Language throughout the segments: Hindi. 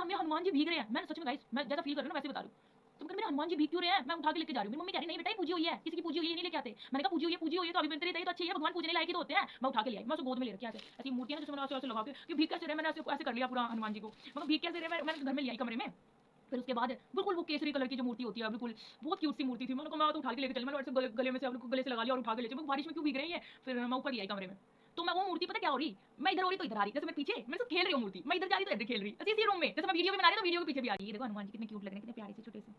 सामने हनुमान जी भीग रहे हैं, मैं सच में गाइस मैं जैसा फील कर रही हूँ ना वैसे बता रही हूँ। तुम कहते मेरे हनुमान जी भीग क्यों रहे हैं, मैं उठा के लेके जा रही हूँ। मेरी मम्मी कह रही नहीं बेटा ये पूजी हुई है, किसी की पूजी हुई है नहीं लेके आते। मैंने कहा पूजी हुई है तो अभी तेरे तो अच्छी है, भगवान पूजने लायक ही तो होते हैं। मैं उठा के ले आई, मैं उसको गोद में ले रखी ऐसे ऐसी मूर्ति है ना जिसमें मैंने ऐसे लगा के भीग कैसे रहे, मैंने ऐसे कर लिया पूरा हनुमान जी को। मैं भीग कैसे रहे, मैंने घर में ले आई कमरे में। फिर उसके बाद बिल्कुल वो केसरी कलर की जो मूर्ति होती है बिल्कुल बहुत क्यूट सी मूर्ति थी। मैंने कहा मैं तो उठा के लेके चली, मैंने ऐसे गले में से गले से लगा लिया और उठा के ले चली। बारिश में क्यों भीग रही है। फिर मैं ऊपर ले आई कमरे में। तो मैं वो मूर्ति पता क्या हो रही, मैं इधर हो रही तो इधर आ रही, जैसे मैं पीछे मैं सिर्फ खेल रही हूँ मूर्ति, मैं इधर जा रही तो इधर खेल रही, इसी रूम में जैसे मैं वीडियो भी बना रही तो वीडियो के पीछे भी आ रही है। देखो हनुमान जी कितने क्यूट लग रहे हैं, कितने प्यारे से छोटे से,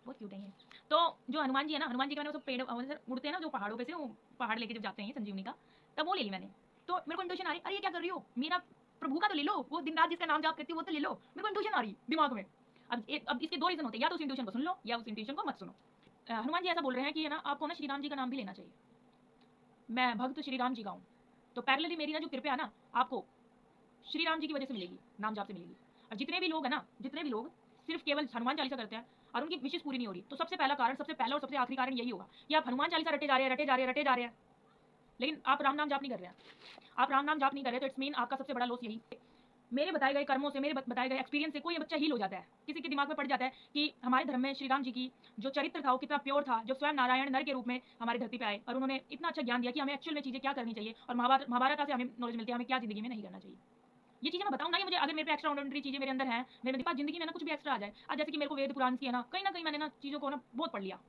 बहुत क्यूट है ये। तो जो हनुमान जी है ना, हनुमान जी के मैंने वो पेड़ उड़ते हैं ना जो पहाड़ों पे से, वो पहाड़ लेके जब जाते हैं संजीवनी का, तब वो ले ली मैंने। तो मेरे को इंट्यूशन आ रही, अरे ये क्या कर रही हो, मेरा प्रभु का तो ले लो, वो दिन रात जिसका नाम जाप करती हो वो तो ले लो। मेरे को इंट्यूशन आ रही दिमाग में। अब इसके दो रीजन होते हैं, या तो उस इंट्यूशन को सुन लो या उस इंट्यूशन को मत सुनो। हनुमान जी ऐसा बोल रहे हैं कि है ना आपको ना श्री राम जी का नाम भी लेना चाहिए। मैं भक्त श्री राम जी का हूँ, तो पैरेलली मेरी ना जो कृपया ना आपको श्री राम जी की वजह से मिलेगी, नाम जाप से मिलेगी। और जितने भी लोग हैं ना, जितने भी लोग सिर्फ केवल हनुमान चालीसा करते हैं और उनकी विशेष पूरी नहीं हो रही, तो सबसे पहला कारण, सबसे पहला और सबसे आखिरी कारण यही होगा कि आप हनुमान चालीसा रटे जा रहे हैं, रटे जा रहे हैं, रटे जा रहे हैं, लेकिन आप राम नाम जाप नहीं कर रहे हैं। आप राम नाम जाप नहीं कर रहे तो इट्स मीन आपका सबसे बड़ा लॉस यही। मेरे बताए गए कर्मों से, मेरे बताए गए एक्सपीरियंस से कोई बच्चा हील हो जाता है, किसी के दिमाग में पड़ जाता है कि हमारे धर्म में श्री राम जी की जो चरित्र था वो कितना प्योर था, जो स्वयं नारायण नर के रूप में हमारी धरती पे आए और उन्होंने इतना अच्छा ज्ञान दिया कि हमें एक्चुअल में चीजें क्या करनी चाहिए, और महाभारत से हमें नॉलेज मिलती है हमें क्या जिंदगी में नहीं करना चाहिए। ये चीजें मैं बताऊँ ना, ये मुझे अगर मेरे पे एक्स्ट्रा ऑर्डिनरी चीजें मेरे अंदर हैं, मेरे पास जिंदगी में ना कुछ भी एक्स्ट्रा आ जाए, आज जैसे कि मेरे को वेद पुराण की है ना कहीं मैंने ना चीजों को ना बहुत पढ़ लिया,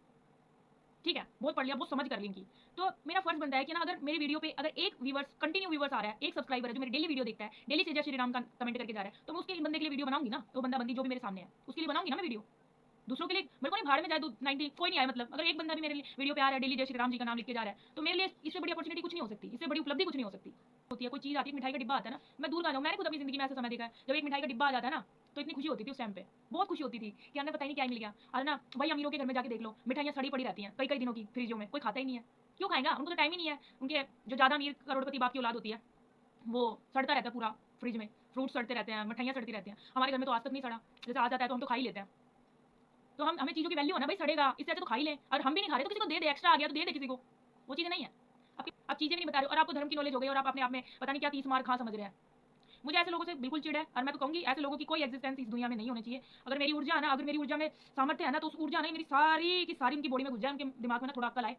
ठीक है, बहुत पढ़ लिया, बहुत समझ कर ली इनकी। तो मेरा फर्ज बनता है कि ना अगर मेरी वीडियो पे अगर एक व्यूवर्स कंटिन्यू व्यूवर्स आ रहा है, एक सब्सक्राइबर है जो मेरी डेली वीडियो देखता है, डेली से जय श्री राम का कमेंट करके जा रहा है, तो मैं उसके बंदे के लिए वीडियो बनाऊंगी ना, तो बंदा बंदी जो भी मेरे सामने है उसके लिए बनाऊंगी ना मैं वीडियो। दूसरों के लिए मेरे को नहीं भाड़ में जाए 90 कोई नहीं आए, मतलब अगर एक बंदा भी मेरे लिए वीडियो पे आ रहा है डेली जय श्री राम जी का नाम लिख के जा रहा है, तो मेरे लिए इससे बड़ी अपॉर्चुनिटी कुछ नहीं हो सकती, इससे बड़ी उपलब्धि कुछ नहीं हो सकती। होती है कोई चीज़ आती है, मिठाई का डिब्बा आता है ना, मैं दूर का जाऊँ, मैंने खुद अपनी जिंदगी में ऐसा समय देखा है जब एक मिठाई का डिब्बा आ जाता है ना, तो इतनी खुशी होती थी उस टाइम पे, बहुत खुशी होती थी कि हमने पता ही नहीं क्या मिल गया। और ना भाई अमीरों के घर में जाके देख लो, मिठाइयाँ सड़ी पड़ी रहती हैं कई कई दिनों की फ्रिजों में, कोई खाता ही नहीं है। क्यों खाएगा, उनको तो टाइम ही नहीं है। उनके जो ज़्यादा अमीर करोड़पति बाप की औलाद होती है वो सड़ता रहता है पूरा फ्रिज में, फ्रूट सड़ते रहते हैं, मिठाइयाँ सड़ती रहती हैं। हमारे घर में तो आज तक नहीं सड़ा, जैसे आ जाता है तो हम तो खा ही लेते हैं। तो हमें चीज़ों की वैल्यू है ना भाई, सड़ेगा इससे अच्छा तो खा ही ले, और हम भी नहीं खा रहे तो किसी को दे दे, एक्स्ट्रा आ गया तो दे दे किसी को, वो चीज़ें नहीं है। आप चीज़ें भी नहीं बता रहे और आपको धर्म की नॉलेज हो गई और आप अपने आप में पता नहीं क्या 30 मार खा समझ रहे हैं। मुझे ऐसे लोगों से बिल्कुल चिढ़ है, और मैं तो कहूँगी ऐसे लोगों की कोई एग्जिस्टेंस इस दुनिया में नहीं होनी चाहिए। अगर मेरी ऊर्जा है ना, अगर मेरी ऊर्जा में सामर्थ्य है ना, तो उस ऊर्जा नहीं मेरी सारी की सारी उनकी बॉडी में घुस जाए, उनके दिमाग में ना थोड़ा अक्ल आए,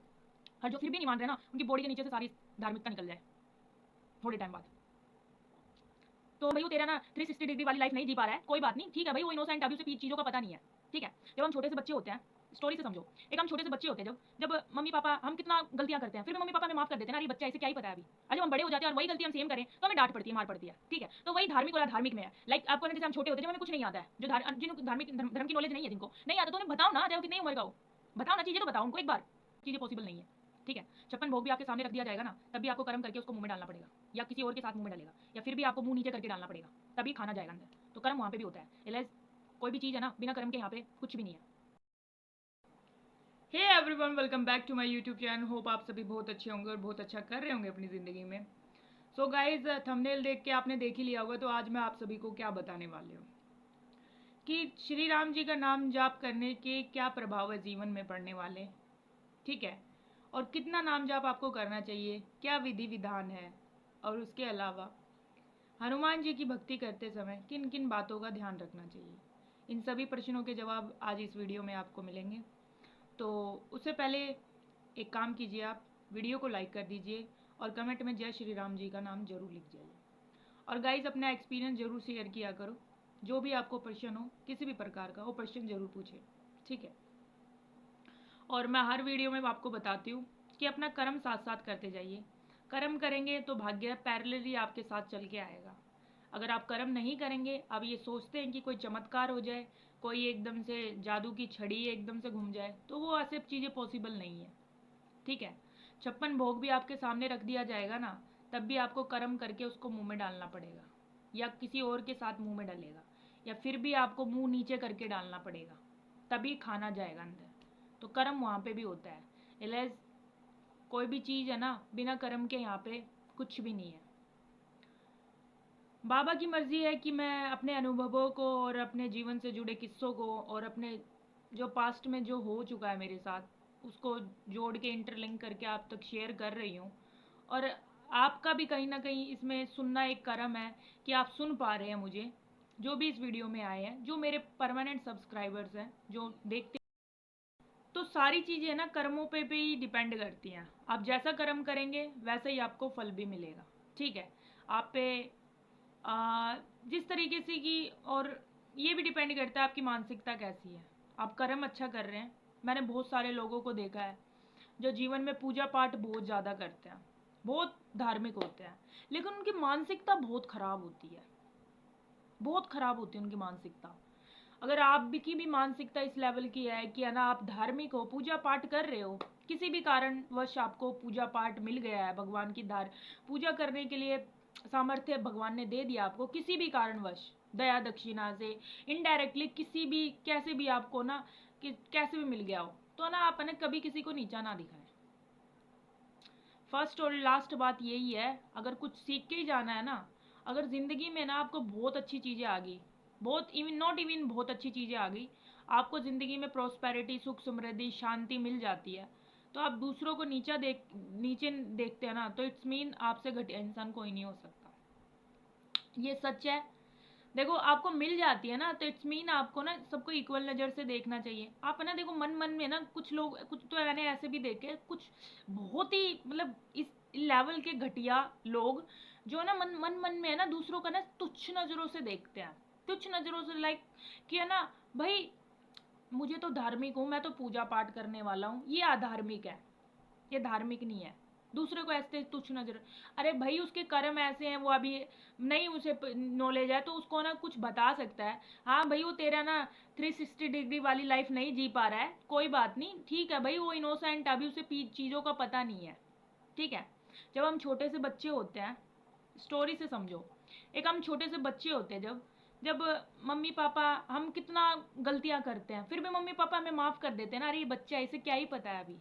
और जो फिर भी नहीं मान रहे ना उनकी बॉडी के नीचे से सारी धार्मिकता निकल जाए थोड़े टाइम बाद। तो भाई वो तेरा ना 360 डिग्री वाली लाइफ नहीं जी पा रहा है, कोई बात नहीं, ठीक है भाई, वो इनोसेंट अभी उसे चीज़ों का पता नहीं है, ठीक है। जब हम छोटे से बच्चे होते हैं, स्टोरी से समझो, एक हम छोटे से बच्चे होते हैं जब जब मम्मी पापा हम कितना गलतियां करते हैं, फिर भी मम्मी पापा हमें माफ कर देते हैं ना, अरे बच्चा इसे क्या ही पता है अभी। और जब हम बड़े हो जाते हैं और वही गलती हम सेम करें तो हमें डांट पड़ती है, मार पड़ती है, ठीक है। तो वही धार्मिक और अधार्मिक में है। लाइक आपको जैसे हम छोटे होते हैं, जब हमें कुछ नहीं आता है, जो जिनको धार्मिक धर्म की नॉलेज नहीं है, जिनको नहीं आता, तो उन्हें बताओ ना, चाहे कितनी उम्र का हो, बताओ ना चीज़ें, तो बताओ उनको एक बार, चीज़ें पॉसिबल नहीं है, ठीक है। 56 भोग भी आपके सामने रख दिया जाएगा ना, तब भी आपको कर्म करके उसको मुंह में डालना पड़ेगा, या किसी और के साथ मुंह में डालेगा, या फिर भी आपको मुंह नीचे करके डालना पड़ेगा, तभी खाना जाएगा अंदर। तो कर्म वहाँ पे भी होता है, इलाज कोई भी चीज़ है ना बिना कर्म के यहाँ पे कुछ भी नहीं है। Hey everyone, welcome back to my YouTube channel. Hope आप सभी बहुत अच्छे होंगे और बहुत अच्छा कर रहे होंगे अपनी ज़िंदगी में। सो गाइज, थंबनेल देख के आपने देख ही लिया होगा, तो आज मैं आप सभी को क्या बताने वाली हूँ कि श्री राम जी का नाम जाप करने के क्या प्रभाव है जीवन में पड़ने वाले, ठीक है, और कितना नाम जाप आपको करना चाहिए, क्या विधि विधान है, और उसके अलावा हनुमान जी की भक्ति करते समय किन किन बातों का ध्यान रखना चाहिए। इन सभी प्रश्नों के जवाब आज इस वीडियो में आपको मिलेंगे। तो उससे पहले एक काम कीजिए, आप वीडियो को लाइक कर दीजिए और कमेंट में जय श्री राम जी का नाम जरूर लिख जाइए। और गाइज, अपना एक्सपीरियंस जरूर शेयर किया करो, जो भी आपको प्रश्न हो किसी भी प्रकार का, वो प्रश्न जरूर पूछे, ठीक है। और मैं हर वीडियो में आपको बताती हूँ कि अपना कर्म साथ साथ करते जाइए। कर्म करेंगे तो भाग्य पैरेलली आपके साथ चल के आएगा। अगर आप कर्म नहीं करेंगे, आप ये सोचते हैं कि कोई चमत्कार हो जाए, कोई एकदम से जादू की छड़ी एकदम से घूम जाए, तो वो ऐसे चीज़ें पॉसिबल नहीं है, ठीक है। 56 भोग भी आपके सामने रख दिया जाएगा ना, तब भी आपको कर्म करके उसको मुंह में डालना पड़ेगा, या किसी और के साथ मुंह में डालेगा, या फिर भी आपको मुंह नीचे करके डालना पड़ेगा, तभी खाना जाएगा अंदर। तो कर्म वहाँ पे भी होता है। इलेज कोई भी चीज़ है ना, बिना कर्म के यहाँ पे कुछ भी नहीं है। बाबा की मर्जी है कि मैं अपने अनुभवों को और अपने जीवन से जुड़े किस्सों को और अपने जो पास्ट में जो हो चुका है मेरे साथ उसको जोड़ के इंटरलिंक करके आप तक शेयर कर रही हूँ। और आपका भी कहीं ना कहीं इसमें सुनना एक कर्म है कि आप सुन पा रहे हैं मुझे, जो भी इस वीडियो में आए हैं, जो मेरे परमानेंट सब्सक्राइबर्स हैं, जो देखते, तो सारी चीज़ें ना कर्मों पे भी डिपेंड करती हैं। आप जैसा कर्म करेंगे वैसे ही आपको फल भी मिलेगा। ठीक है, आप पे जिस तरीके से कि, और ये भी डिपेंड करता है आपकी मानसिकता कैसी है। आप कर्म अच्छा कर रहे हैं। मैंने बहुत सारे लोगों को देखा है जो जीवन में पूजा पाठ बहुत ज़्यादा करते हैं, बहुत धार्मिक होते हैं, लेकिन उनकी मानसिकता बहुत ख़राब होती है, बहुत ख़राब होती है उनकी मानसिकता। अगर आप भी की भी मानसिकता इस लेवल की है कि है ना, आप धार्मिक हो, पूजा पाठ कर रहे हो, किसी भी कारणवश आपको पूजा पाठ मिल गया है, भगवान की पूजा करने के लिए सामर्थ्य भगवान ने दे दिया आपको, किसी भी कारणवश दया दक्षिणा से, इनडायरेक्टली, किसी भी कैसे भी आपको ना, कि कैसे भी मिल गया हो, तो ना आप है ना कभी किसी को नीचा ना दिखाएं। फर्स्ट और लास्ट बात यही है, अगर कुछ सीख के ही जाना है ना, अगर ज़िंदगी में ना आपको बहुत अच्छी चीज़ें आ गई, बहुत इवन नॉट इवन बहुत अच्छी चीज़ें आ गई, आपको ज़िंदगी में प्रॉस्पेरिटी, सुख समृद्धि, शांति मिल जाती है, तो आप दूसरों को नीचे देखते हैं ना, तो इट्स मीन आपसे घटिया इंसान कोई नहीं हो सकता। ये सच है। देखो, आपको मिल जाती है ना, तो इट्स मीन आपको ना सबको इक्वल नज़र से देखना चाहिए। आप है ना, देखो, मन मन में ना कुछ लोग, कुछ तो मैंने ऐसे भी देखे, कुछ बहुत ही मतलब इस लेवल के घटिया लोग, जो ना मन मन मन में है ना दूसरों का ना तुच्छ नज़रों से देखते हैं, तुच्छ नज़रों से, लाइक कि है ना, भाई मुझे तो धार्मिक हूँ, मैं तो पूजा पाठ करने वाला हूँ, ये अधार्मिक है, ये धार्मिक नहीं है। दूसरे को ऐसे तुच्छ नजर, अरे भाई उसके कर्म ऐसे हैं, वो अभी नहीं उसे नॉलेज है, तो उसको ना कुछ बता सकता है। हाँ भाई, वो तेरा ना 360 डिग्री वाली लाइफ नहीं जी पा रहा है, कोई बात नहीं, ठीक है भाई, वो इनोसेंट, अभी उसे चीज़ों का पता नहीं है। ठीक है, जब हम छोटे से बच्चे होते हैं, स्टोरी से समझो, एक हम छोटे से बच्चे होते हैं, जब जब मम्मी पापा, हम कितना गलतियां करते हैं, फिर भी मम्मी पापा हमें माफ़ कर देते हैं ना, अरे ये बच्चा है, इसे क्या ही पता है अभी।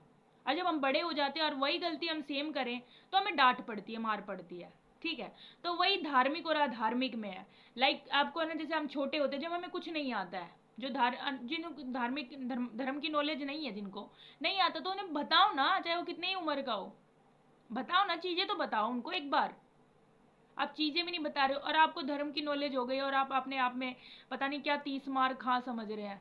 और जब हम बड़े हो जाते हैं और वही गलती हम सेम करें, तो हमें डांट पड़ती है, मार पड़ती है। ठीक है, तो वही धार्मिक और अधार्मिक में है। लाइक आपको ना, जैसे हम छोटे होते हैं, जब हमें कुछ नहीं आता है, जो जिनको धार्मिक धर्म की नॉलेज नहीं है, जिनको नहीं आता, तो उन्हें बताओ ना, चाहे वो कितनी ही उम्र का हो, बताओ ना, चीज़ें तो बताओ उनको एक बार। आप चीज़ें भी नहीं बता रहे हो, और आपको धर्म की नॉलेज हो गई, और आप अपने आप में पता नहीं क्या 30 मार खा समझ रहे हैं।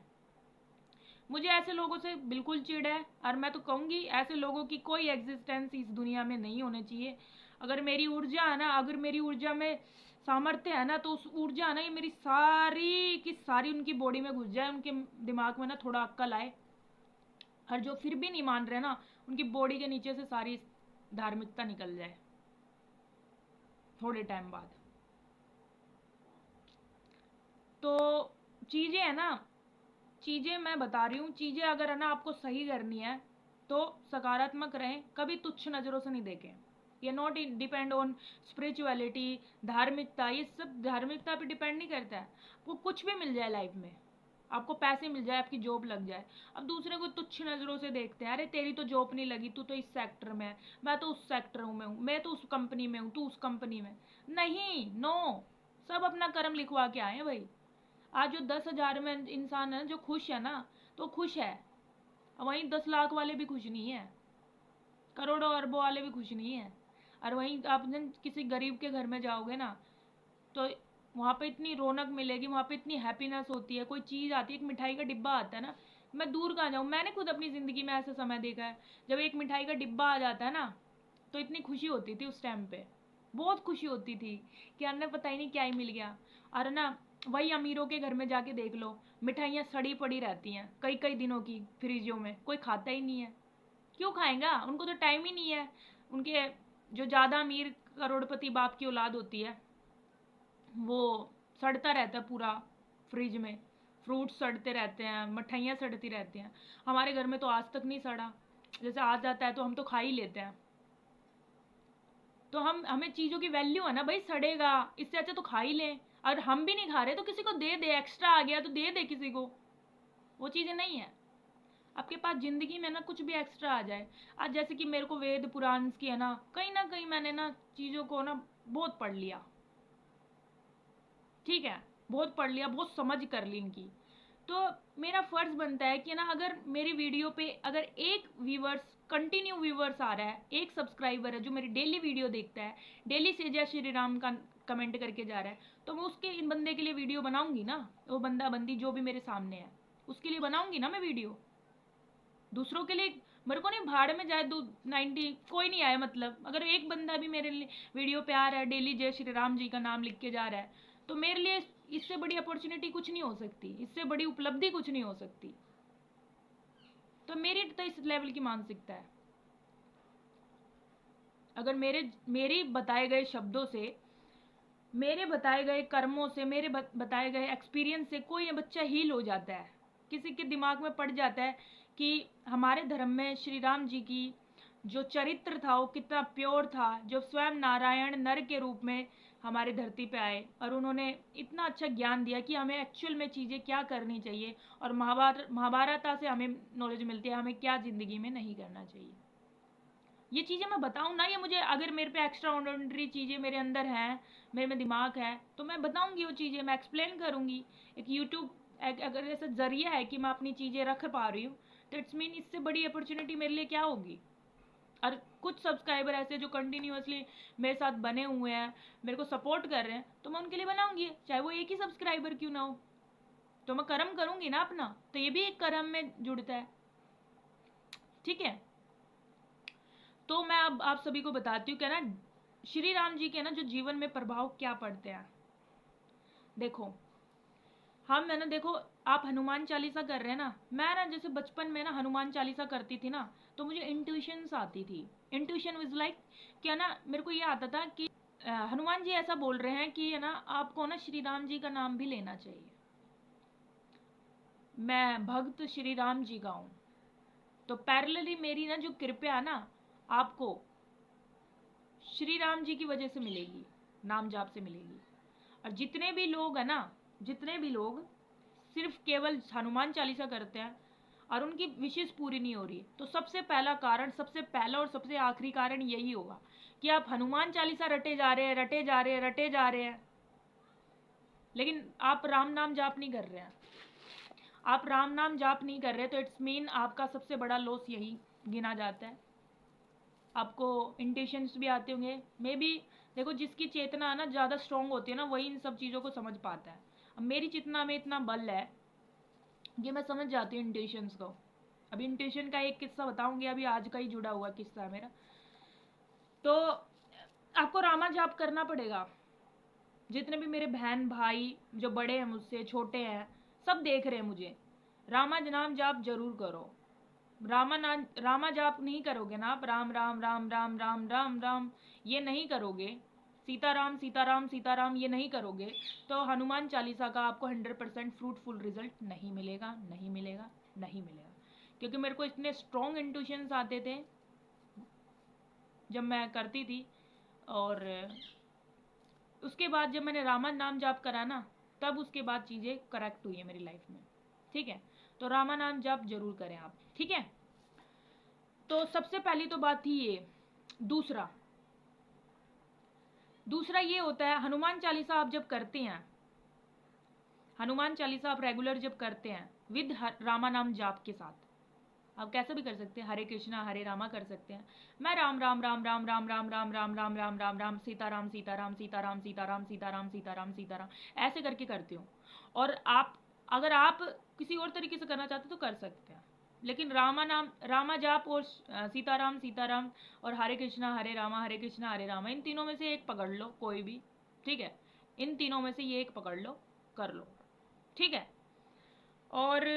मुझे ऐसे लोगों से बिल्कुल चिढ़ है, और मैं तो कहूँगी ऐसे लोगों की कोई एग्जिस्टेंस इस दुनिया में नहीं होनी चाहिए। अगर मेरी ऊर्जा है ना, अगर मेरी ऊर्जा में सामर्थ्य है ना, तो उस ऊर्जा है ना, ये मेरी सारी की सारी उनकी बॉडी में घुस जाए, उनके दिमाग में ना थोड़ा अक्ल आए, और जो फिर भी नहीं मान रहे ना, उनकी बॉडी के नीचे से सारी धार्मिकता निकल जाए थोड़े टाइम बाद। तो चीज़ें है ना, चीज़ें मैं बता रही हूँ, चीज़ें अगर है ना आपको सही करनी है, तो सकारात्मक रहें, कभी तुच्छ नज़रों से नहीं देखें। ये नॉट डिपेंड ऑन स्पिरिचुअलिटी, धार्मिकता, ये सब धार्मिकता पे डिपेंड नहीं करता है। वो कुछ भी मिल जाए लाइफ में, आपको पैसे मिल जाए, आपकी जॉब लग जाए, अब दूसरे को तुच्छ नज़रों से देखते हैं, अरे तेरी तो जॉब नहीं लगी, तू तो इस सेक्टर में है, मैं तो उस सेक्टर में हूँ, मैं तो उस कंपनी में हूँ, तू उस कंपनी में। नहीं, नो, सब अपना कर्म लिखवा के आए हैं भाई। आज जो 10,000 में इंसान है जो खुश है ना, तो खुश है, वहीं 10 लाख वाले भी खुश नहीं है, करोड़ों अरबों वाले भी खुश नहीं है। और वहीं आप जन किसी गरीब के घर में जाओगे ना, तो वहाँ पे इतनी रौनक मिलेगी, वहाँ पे इतनी हैप्पीनेस होती है, कोई चीज़ आती है, एक मिठाई का डिब्बा आता है ना, मैं दूर कहाँ जाऊँ, मैंने खुद अपनी ज़िंदगी में ऐसा समय देखा है, जब एक मिठाई का डिब्बा आ जाता है ना, तो इतनी खुशी होती थी उस टाइम पे, बहुत खुशी होती थी कि अन्य पता ही नहीं क्या ही मिल गया। और ना, वही अमीरों के घर में जाके देख लो, मिठाइयाँ सड़ी पड़ी रहती हैं कई कई दिनों की फ्रिजों में, कोई खाता ही नहीं है। क्यों खाएगा, उनको तो टाइम ही नहीं है। उनके जो ज़्यादा अमीर करोड़पति बाप की औलाद होती है, वो सड़ता रहता है पूरा फ्रिज में, फ्रूट्स सड़ते रहते हैं, मिठाइयाँ सड़ती रहती हैं। हमारे घर में तो आज तक नहीं सड़ा, जैसे आ जाता है तो हम तो खा ही लेते हैं। तो हमें चीज़ों की वैल्यू है ना भाई, सड़ेगा, इससे अच्छा तो खा ही लें। और हम भी नहीं खा रहे तो किसी को दे दे, एक्स्ट्रा आ गया तो दे दे किसी को, वो चीज़ें नहीं है। आपके पास ज़िंदगी में ना कुछ भी एक्स्ट्रा आ जाए, आज जैसे कि मेरे को वेद पुराण की है ना कहीं मैंने ना चीज़ों को ना बहुत पढ़ लिया। ठीक है, बहुत पढ़ लिया, बहुत समझ कर ली इनकी। तो मेरा फ़र्ज़ बनता है कि ना, अगर मेरी वीडियो पे अगर एक व्यूवर्स, कंटिन्यू व्यूवर्स आ रहा है, एक सब्सक्राइबर है जो मेरी डेली वीडियो देखता है, डेली से जय श्री राम का कमेंट करके जा रहा है, तो मैं उसके इन बंदे के लिए वीडियो बनाऊंगी ना, वो बंदा बंदी जो भी मेरे सामने है उसके लिए बनाऊंगी ना मैं वीडियो। दूसरों के लिए मेरे को नहीं, भाड़ में जाए 90 कोई नहीं आया, मतलब अगर एक बंदा भी मेरे लिए वीडियो पे आ रहा है, डेली जय श्री राम जी का नाम लिख के जा रहा है, तो मेरे लिए इससे बड़ी अपॉर्चुनिटी कुछ नहीं हो सकती, इससे बड़ी उपलब्धि कुछ नहीं हो सकती। तो मेरी तो इस लेवल की मानसिकता है। अगर मेरे बताए गए शब्दों से, मेरे बताए गए कर्मों से, मेरे बताए गए एक्सपीरियंस से कोई बच्चा हील हो जाता है, किसी के दिमाग में पड़ जाता है कि हमारे धर्म में श्री राम जी की जो चरित्र था वो कितना प्योर था, जो स्वयं नारायण नर के रूप में हमारे धरती पे आए और उन्होंने इतना अच्छा ज्ञान दिया कि हमें एक्चुअल में चीज़ें क्या करनी चाहिए, और महाभारत से हमें नॉलेज मिलती है हमें क्या ज़िंदगी में नहीं करना चाहिए। ये चीज़ें मैं बताऊँ ना, ये मुझे अगर मेरे पे एक्स्ट्रा ऑर्डिनरी चीज़ें मेरे अंदर हैं, मेरे में दिमाग है, तो मैं बताऊँगी वो चीज़ें, मैं एक्सप्लेन करूँगी। एक यूट्यूब अगर ऐसा जरिया है कि मैं अपनी चीज़ें रख पा रही हूँ, तो इट्स मीन इससे बड़ी अपॉर्चुनिटी मेरे लिए क्या होगी। और कुछ सब्सक्राइबर ऐसे जो कंटिन्यूसली मेरे साथ बने हुए हैं, मेरे को सपोर्ट कर रहे हैं, तो मैं उनके लिए बनाऊँगी, चाहे वो एक ही सब्सक्राइबर क्यों ना हो। तो मैं कर्म करूँगी ना अपना, तो ये भी एक कर्म में जुड़ता है, ठीक है। तो मैं अब आप सभी को बताती हूँ क्या ना, श्री राम जी के ना जो जीवन में प्रभाव क्या पड़ते हैं। देखो हम है ना, देखो आप हनुमान चालीसा कर रहे हैं ना, मैं ना जैसे बचपन में ना हनुमान चालीसा करती थी ना, तो मुझे इंट्यूशंस आती थी। इंट्यूशन वाज लाइक क्या ना, मेरे को ये आता था कि हनुमान जी ऐसा बोल रहे हैं कि है ना आपको ना श्री राम जी का नाम भी लेना चाहिए, मैं भक्त श्री राम जी का हूँ। तो पैरेलली मेरी ना जो कृपया ना आपको श्री राम जी की वजह से मिलेगी, नाम जाप से मिलेगी। और जितने भी लोग है ना, जितने भी लोग सिर्फ केवल हनुमान चालीसा करते हैं और उनकी विशेष पूरी नहीं हो रही, तो सबसे पहला कारण, सबसे पहला और सबसे आखिरी कारण यही होगा कि आप हनुमान चालीसा रटे जा रहे हैं, रटे जा रहे हैं, रटे जा रहे हैं, लेकिन आप राम नाम जाप नहीं कर रहे हैं। आप राम नाम जाप नहीं कर रहे, तो इट्स मीन आपका सबसे बड़ा लॉस यही गिना जाता है। आपको इंटेंशंस भी आते होंगे मे बी। देखो जिसकी चेतना ना ज़्यादा स्ट्रांग होती है ना, वही इन सब चीज़ों को समझ पाता है। अब मेरी चेतना में इतना बल है कि मैं समझ जाती हूँ इंटेंशंस को। अभी इंटेंशन का एक किस्सा बताऊंगी, अभी आज का ही जुड़ा हुआ किस्सा है मेरा। तो आपको रामा जाप करना पड़ेगा। जितने भी मेरे बहन भाई जो बड़े हैं मुझसे, छोटे हैं, सब देख रहे हैं मुझे, रामा नाम जाप जरूर करो। रामा जाप नहीं करोगे ना आप, राम राम राम राम राम राम राम ये नहीं करोगे, सीताराम सीताराम सीताराम ये नहीं करोगे, तो हनुमान चालीसा का आपको 100% फ्रूटफुल रिजल्ट नहीं मिलेगा, नहीं मिलेगा, नहीं मिलेगा। क्योंकि मेरे को इतने स्ट्रॉन्ग इंट्यूशंस आते थे जब मैं करती थी, और उसके बाद जब मैंने रामा नाम जाप करा ना, तब उसके बाद चीज़ें करेक्ट हुई है मेरी लाइफ में, ठीक है। तो रामा नाम जाप जरूर करें आप, ठीक है। तो सबसे पहली तो बात थी ये। दूसरा दूसरा ये होता है, हनुमान चालीसा आप जब करते हैं, हनुमान चालीसा आप रेगुलर जब करते हैं विद रामा नाम जाप के साथ, आप कैसे भी कर सकते हैं, हरे कृष्णा हरे रामा कर सकते हैं। मैं राम राम राम राम राम राम राम राम राम राम राम राम सीताराम सीताराम सीताराम सीताराम सीताराम सीताराम सीताराम ऐसे करके करती हूँ। और आप अगर आप किसी और तरीके से करना चाहते तो कर सकते हैं, लेकिन रामा जाप और सीताराम सीताराम और हरे कृष्णा हरे कृष्णा हरे रामा, इन तीनों में से एक पकड़ लो कोई भी, ठीक है। इन तीनों में से ये एक पकड़ लो, कर लो, ठीक है। और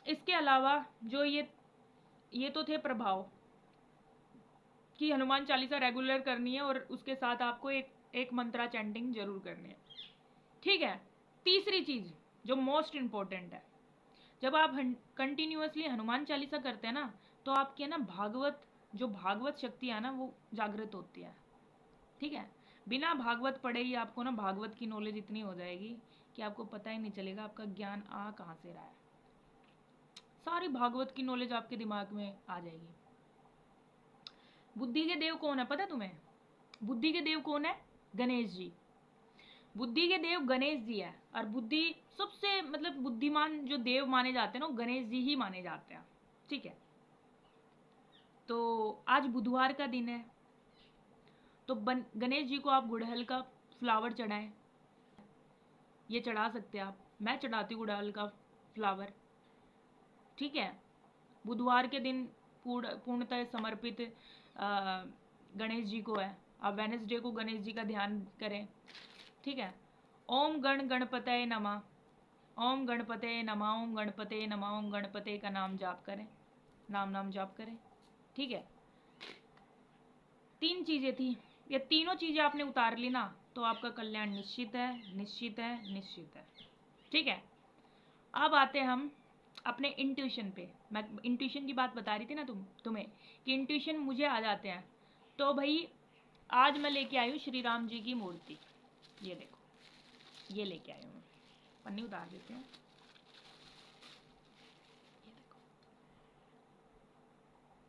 इसके अलावा जो ये तो थे प्रभाव कि हनुमान चालीसा रेगुलर करनी है और उसके साथ आपको एक मंत्रा चैंटिंग जरूर करनी है, ठीक है। तीसरी चीज जो मोस्ट इम्पोर्टेंट है, जब आप कंटिन्यूअसली हनुमान चालीसा करते हैं ना, तो आपके ना भागवत शक्ति है ना वो जागृत होती है, ठीक है। बिना भागवत पढ़े ही आपको ना भागवत की नॉलेज इतनी हो जाएगी कि आपको पता ही नहीं चलेगा आपका ज्ञान आ कहाँ से रहा है। सारी भागवत की नॉलेज आपके दिमाग में आ जाएगी। बुद्धि के देव कौन है पता तुम्हें? बुद्धि के देव कौन है? गणेश जी। बुद्धि के देव गणेश जी है, और बुद्धि सबसे मतलब बुद्धिमान जो देव माने जाते हैं ना, गणेश जी ही माने जाते हैं, ठीक है। तो आज बुधवार का दिन है, तो गणेश जी को आप गुड़हल का फ्लावर चढ़ाएं, ये चढ़ा सकते हैं आप, मैं चढ़ाती हूँ गुड़हल का फ्लावर, ठीक है। बुधवार के दिन पूर्णतः समर्पित गणेश जी को है, आप वेनेसडे को गणेश जी का ध्यान करें, ठीक है। ओम गणपतये नमः, ओम गणपतये नमः, ओम गणपतये नमः, ओम गणपते का नाम जाप करें, नाम जाप करें, ठीक है। 3 चीजें थी, ये तीनों चीजें आपने उतार ली ना तो आपका कल्याण निश्चित है, निश्चित है, निश्चित है, ठीक है। अब आते हम अपने इंट्यूशन पे। मैं इंट्यूशन की बात बता रही थी ना तुम्हें कि इंट्यूशन मुझे आ जाते हैं। तो भाई आज मैं लेके आई हूँ श्री राम जी की मूर्ति, ये देखो, ये लेके आई हूँ, पन्नी उतार देते हैं, ये देखो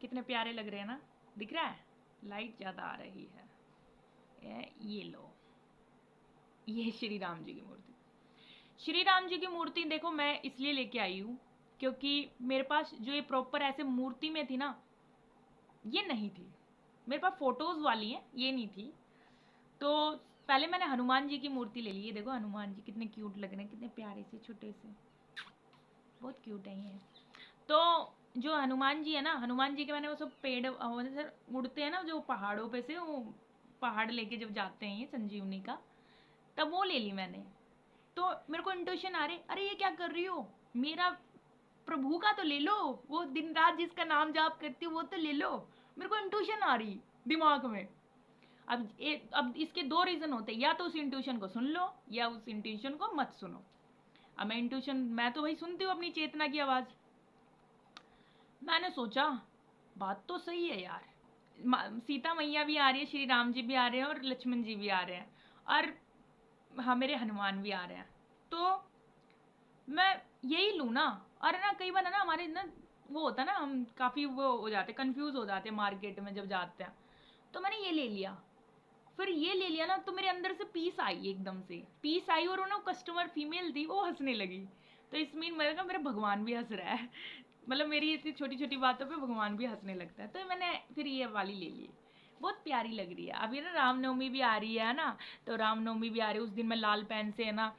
कितने प्यारे लग रहे हैं ना, दिख रहा है, लाइट ज्यादा आ रही है, ये लो, ये श्री राम जी की मूर्ति। श्री राम जी की मूर्ति देखो मैं इसलिए लेके आई हूँ क्योंकि मेरे पास जो ये प्रॉपर ऐसे मूर्ति में थी ना, ये नहीं थी, मेरे पास फोटोज वाली है, ये नहीं थी। तो पहले मैंने हनुमान जी की मूर्ति ले ली, ये देखो हनुमान जी कितने क्यूट लग रहे हैं, कितने प्यारे से छोटे से, बहुत क्यूट है ये। तो जो हनुमान जी है ना, हनुमान जी के मैंने वो सब पेड़ उड़ते हैं ना जो पहाड़ों पे से, वो पहाड़ लेके जब जाते हैं ये संजीवनी का, तब वो ले ली मैंने। तो मेरे को इंट्यूशन आ रही, अरे ये क्या कर रही हो, मेरा प्रभु का तो ले लो, वो दिन रात जिसका नाम जाप करती हूँ वो तो ले लो। मेरे को इंट्यूशन आ रही दिमाग में। अब इसके 2 रीजन होते हैं, या तो उस इंट्यूशन को सुन लो या उस इंट्यूशन को मत सुनो। अब मैं तो भाई सुनती हूँ अपनी चेतना की आवाज। मैंने सोचा बात तो सही है यार, सीता मैया भी आ रही है, श्री राम जी भी आ रहे हैं और लक्ष्मण जी भी आ रहे हैं, और हाँ मेरे हनुमान भी आ रहे हैं, तो मैं यही लूँ ना। और ना कई बार ना हमारे ना वो होता है ना, हम काफ़ी वो हो जाते, कंफ्यूज हो जाते मार्केट में जब जाते हैं। तो मैंने ये ले लिया, फिर ये ले लिया ना तो मेरे अंदर से पीस आई, एकदम से पीस आई, और ना कस्टमर फीमेल थी, वो हंसने लगी। तो इसमें मेरे भगवान भी हंस रहा है मतलब मेरी इतनी छोटी छोटी बातों पे भगवान भी हंसने लगता है। तो मैंने फिर ये वाली ले ली, बहुत प्यारी लग रही है। अभी ना रामनवमी भी आ रही है ना, तो रामनवमी भी आ रही है, उस दिन मैं लाल पेन से है ना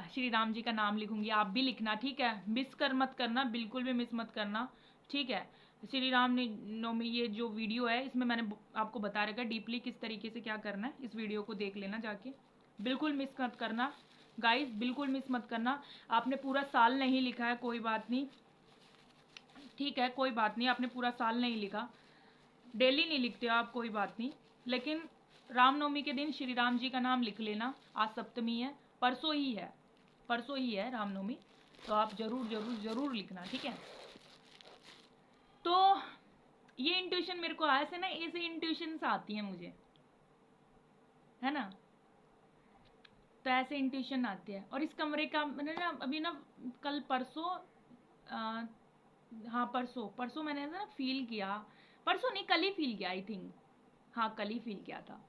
श्री राम जी का नाम लिखूंगी, आप भी लिखना, ठीक है, मत करना, बिल्कुल भी मिस मत करना, ठीक है। श्री राम नवमी ये जो वीडियो है इसमें मैंने आपको बता रखा है डीपली किस तरीके से क्या करना है, इस वीडियो को देख लेना जाके, बिल्कुल मिस मत करना गाइस, बिल्कुल मिस मत करना। आपने पूरा साल नहीं लिखा है, कोई बात नहीं, ठीक है, कोई बात नहीं, आपने पूरा साल नहीं लिखा, डेली नहीं लिखते आप, कोई बात नहीं, लेकिन रामनवमी के दिन श्री राम जी का नाम लिख लेना। आज सप्तमी है, परसों ही है रामनवमी, तो आप जरूर जरूर जरूर लिखना, ठीक है। तो ये इंट्यूशन मेरे को ऐसे ना, ऐसे इंट्यूशन आती है मुझे, है ना, तो ऐसे इंट्यूशन आती है। और इस कमरे का मैंने ना अभी ना कल परसों हाँ परसों मैंने ना फील किया, परसों नहीं कल ही फील किया आई थिंक, हाँ कल ही फील किया था।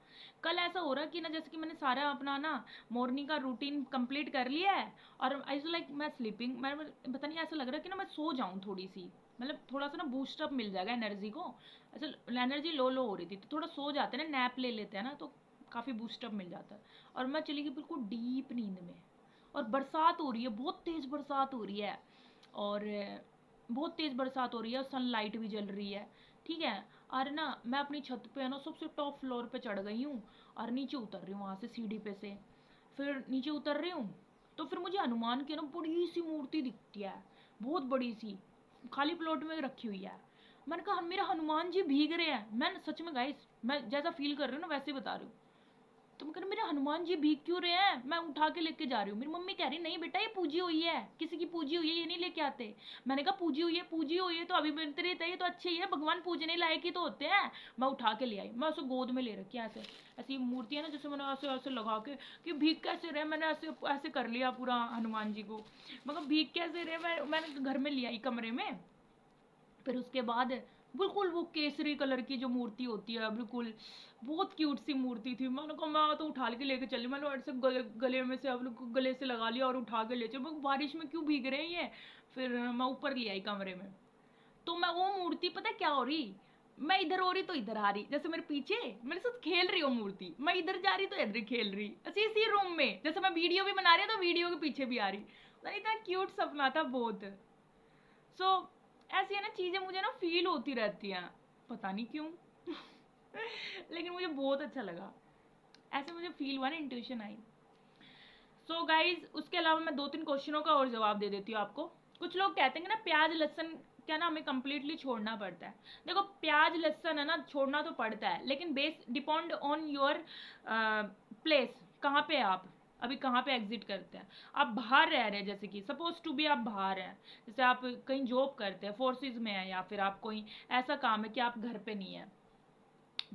कल ऐसा हो रहा कि ना जैसे कि मैंने सारा अपना ना मॉर्निंग का रूटीन कंप्लीट कर लिया है, और आई सो लाइक मैं स्लीपिंग, मैं पता नहीं ऐसा लग रहा है कि ना मैं सो जाऊँ थोड़ी सी, मतलब थोड़ा सा ना बूस्ट अप मिल जाएगा एनर्जी को, ऐसा एनर्जी लो हो रही थी, तो थोड़ा सो जाते हैं ना, नैप ले लेते हैं ना, तो काफ़ी बूस्ट अप मिल जाता है। और मैं चली गई बिल्कुल डीप नींद में, और बरसात हो रही है, बहुत तेज़ बरसात हो रही है, और बहुत तेज़ बरसात हो रही है, और सनलाइट भी जल रही है, ठीक है। और ना मैं अपनी छत पे है ना सबसे टॉप फ्लोर पे चढ़ गई हूँ, और नीचे उतर रही हूँ वहाँ से सीढ़ी पे से, फिर नीचे उतर रही हूँ, तो फिर मुझे हनुमान की ना बड़ी सी मूर्ति दिखती है, बहुत बड़ी सी, खाली प्लॉट में रखी हुई है। मैंने कहा मेरा हनुमान जी भीग रहे हैं, मैं सच में गाइस मैं जैसा फील कर रही हूँ ना वैसे बता रही हूँ। तो मैं कह रही मेरे हनुमान जी भीग क्यों रहे हैं, मैं उठा के लेके जा रही हूँ। मेरी मम्मी कह रही नहीं बेटा ये पूजी हुई है, किसी की पूजी हुई है, ये नहीं लेके आते। मैंने कहा पूजी हुई है तो अभी मिलते रहता है, ये तो अच्छे ही है, भगवान पूजने लायक ही तो होते हैं। मैं उठा के ले आई, मैं उसे गोद में ले रखी ऐसे, ऐसी मूर्ति है ना जैसे मैंने ऐसे ऐसे लगा के कि भीग कैसे रहे, मैंने ऐसे ऐसे कर लिया पूरा हनुमान जी को, मगर भीग कैसे रहे, मैंने घर में ले आई कमरे में। फिर उसके बाद बिल्कुल वो केसरी कलर की जो मूर्ति होती है, बिल्कुल बहुत क्यूट सी मूर्ति थी। मैंने कहा मैं तो उठा के लेके चली, मैंने ऐसे गले में से गले से लगा लिया और उठा के ले चली, बारिश में क्यों भीग रहे हैं ये। फिर मैं ऊपर ले आई कमरे में, तो मैं वो मूर्ति पता क्या हो रही, मैं इधर हो रही तो इधर आ रही, जैसे मेरे पीछे मेरे साथ खेल रही हो मूर्ति, मैं इधर जा रही तो इधर खेल रही, इसी रूम में, जैसे मैं वीडियो भी बना रही हूँ तो वीडियो के पीछे भी आ रही। इतना क्यूट सपना था बहुत। सो ऐसी है ना चीजें मुझे ना फील होती रहती हैं, पता नहीं क्यों लेकिन मुझे बहुत अच्छा लगा, ऐसे मुझे फील हुआ ना, इंट्यूशन आई। सो गाइज उसके अलावा मैं 2-3 क्वेश्चनों का और जवाब दे देती हूँ आपको। कुछ लोग कहते हैं कि ना प्याज लहसन क्या ना हमें कम्प्लीटली छोड़ना पड़ता है। देखो प्याज लहसन है ना छोड़ना तो पड़ता है, लेकिन base depend on your place, कहाँ पे आप अभी कहाँ पे एग्जिट करते हैं। आप बाहर रह रहे हैं, जैसे कि सपोज टू बी आप बाहर हैं, जैसे आप कहीं जॉब करते हैं, फोर्सेज में है, या फिर आप कोई ऐसा काम है कि आप घर पे नहीं है,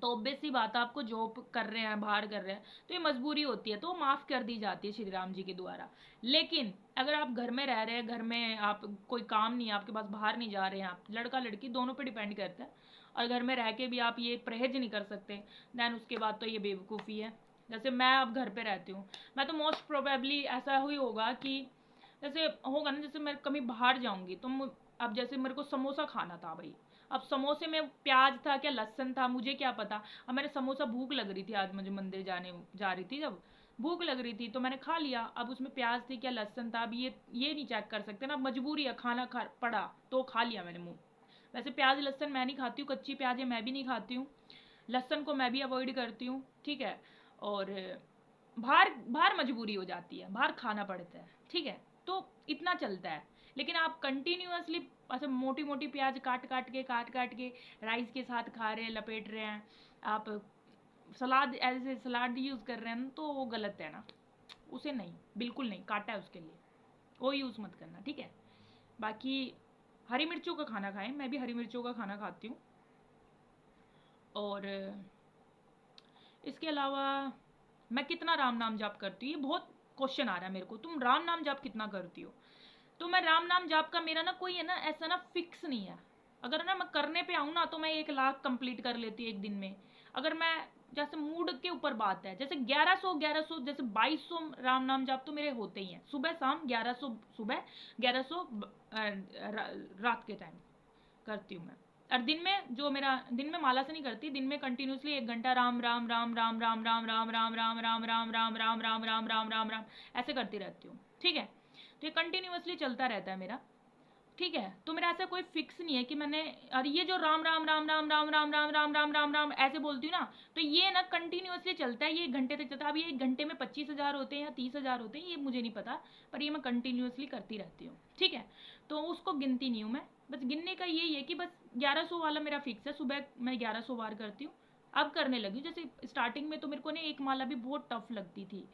तो ऑब्वियस सी बात है आपको जॉब कर रहे हैं, बाहर कर रहे हैं, तो ये मजबूरी होती है, तो माफ़ कर दी जाती है श्री राम जी के द्वारा। लेकिन अगर आप घर में रह रहे हैं, घर में आप कोई काम नहीं है आपके पास, बाहर नहीं जा रहे हैं आप, लड़का लड़की दोनों पे डिपेंड करता है, और घर में रह के भी आप ये परहेज नहीं कर सकते, दैन उसके बाद तो ये बेवकूफ़ी है। जैसे मैं अब घर पे रहती हूँ, मैं तो मोस्ट प्रोबेबली ऐसा ही होगा कि जैसे होगा ना, जैसे मैं कभी बाहर जाऊँगी तो अब जैसे मेरे को समोसा खाना था भाई, अब समोसे में प्याज था क्या लहसन था मुझे क्या पता, अब मैंने समोसा, भूख लग रही थी आज, मुझे मंदिर जा रही थी, जब भूख लग रही थी तो मैंने खा लिया। अब उसमें प्याज थी क्या लहसन था, अब ये नहीं चेक कर सकते ना, मजबूरी है, खाना खा पड़ा तो खा लिया मैंने मुँह। वैसे प्याज लहसन मैं नहीं खाती हूँ, कच्ची प्याज मैं भी नहीं खाती हूँ, लहसन को मैं भी अवॉइड करती हूँ, ठीक है। और बाहर बाहर मजबूरी हो जाती है, बाहर खाना पड़ता है, ठीक है, तो इतना चलता है। लेकिन आप कंटिन्यूअसली ऐसे मोटी मोटी प्याज काट काट के राइस के साथ खा रहे हैं, लपेट रहे हैं, आप सलाद एज ए सलाद यूज़ कर रहे हैं तो वो गलत है ना, उसे नहीं, बिल्कुल नहीं, काटा है उसके लिए, वो यूज़ मत करना, ठीक है। बाकी हरी मिर्चों का खाना खाएं, मैं भी हरी मिर्चों का खाना खाती हूँ। और इसके अलावा मैं कितना राम नाम जाप करती हूँ, ये बहुत क्वेश्चन आ रहा है मेरे को, तुम राम नाम जाप कितना करती हो। तो मैं राम नाम जाप का मेरा ना कोई है ना ऐसा ना फिक्स नहीं है। अगर ना मैं करने पे आऊँ ना तो मैं 1 लाख कंप्लीट कर लेती हूँ एक दिन में। अगर मैं जैसे मूड के ऊपर बात है, जैसे 1100 जैसे 2200 राम नाम जाप तो मेरे होते ही हैं, सुबह शाम 1100, सुबह 1100 रात के टाइम करती हूँ मैं। और दिन में जो मेरा दिन में माला से नहीं करती, दिन में कंटिन्यूसली 1 घंटा राम राम राम राम राम राम राम राम राम राम राम राम राम राम राम राम राम राम ऐसे करती रहती हूँ, ठीक है। तो ये कंटिन्यूसली चलता रहता है मेरा, ठीक है। तो मेरा ऐसा कोई फिक्स नहीं है कि मैंने, और ये जो राम राम राम राम राम राम राम राम राम राम राम ऐसे बोलती हूँ ना, तो ये ना कंटिन्यूसली चलता है, ये 1 घंटे तक चलता है। अब ये 1 घंटे में 25,000 होते हैं या 30,000 होते हैं ये मुझे नहीं पता, पर ये मैं कंटिन्यूसली करती रहती हूँ, ठीक है। तो उसको गिनती नहीं हूँ मैं, बस गिनने का यही है कि बस 1100 वाला मेरा फिक्स है, सुबह मैं 1100 बार करती हूँ। अब करने लगी, जैसे स्टार्टिंग में तो मेरे को ना एक माला भी बहुत टफ लगती थी,